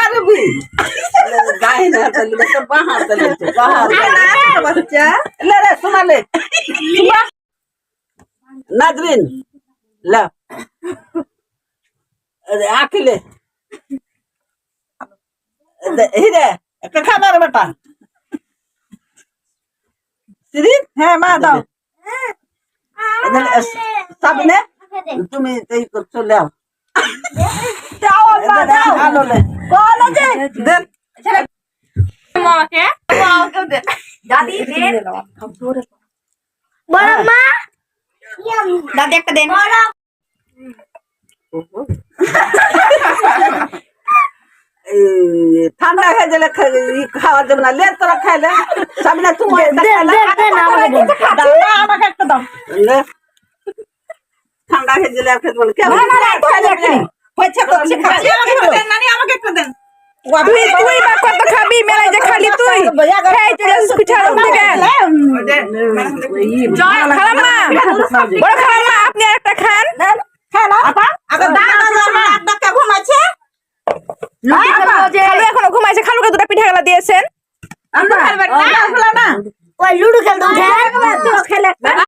পারবি গায়ে না তাহলে তো বাহা তাহলে বাচ্চা লে রে শোনালে নাজরিন লা আকিলে হিরে একটা খাবার বেটা সিরিন হ্যাঁ মা দাও সাবিনে তুমি এই চলে আও দাদি একটা দেন ঠান্ডা খেয়ে গেলে খাওয়া যাবে না লেট তোরা খাইলে সাবিনা তুমি আমাকে একটা দাও ঠান্ডা খেয়ে গেলে আর খেতে বলে কেমন আমাকে একটা দেন তুই বা কত খাবি মেলায় যে খালি তুই এই চলে পিঠার থেকে খালাম্মা বড় খালাম্মা আপনি একটা খান খালু এখনো ঘুমাইছে খালুকে দুটো পিঠা গেলা দিয়েছেন লুডু খেলতে